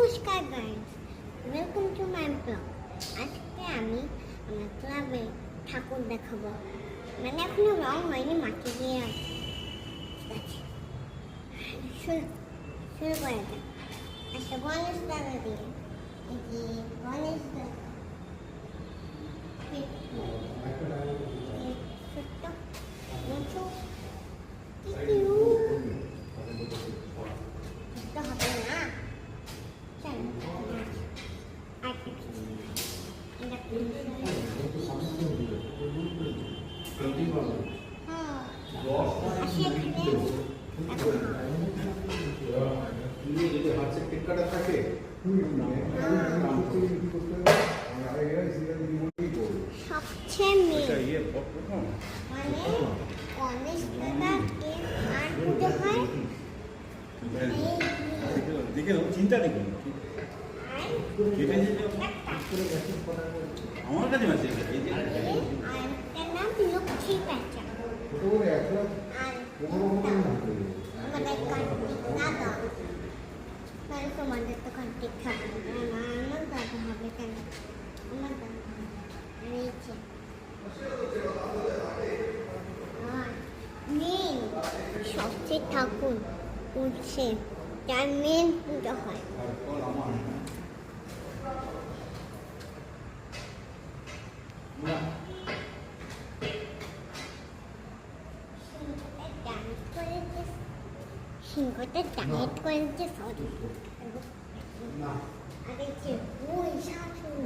নমস্কার guys, welcome to my blog. আজকে আমি আমার ক্লাবে ঠাকুর দেখাবো। মানে এখনো রং হয়নি, মাটি দিয়ে আছে। শুরু করা যাক। আচ্ছা, গণেশ দাদা দিয়ে এই যে গণেশ দাদা ছোট্ট উঁচু হবে না। সবচেয়ে মেয়ে মানে গণেশ দাদাকে আর পুজো হয়। চিন্তা নেই আমার কাছে আছে নাম লক্ষ্মী প্যাঁচা আর তোমাদের তো কার্তিক ঠাকুর, আমার দাদা হবে কেন? আমার দাদা মেন সবচেয়ে ঠাকুর উঠছে, তার মেন পুজো হয়। সিংহটা ডায়েট করেছে, সরি। আরে যে ওই শাশুড়ি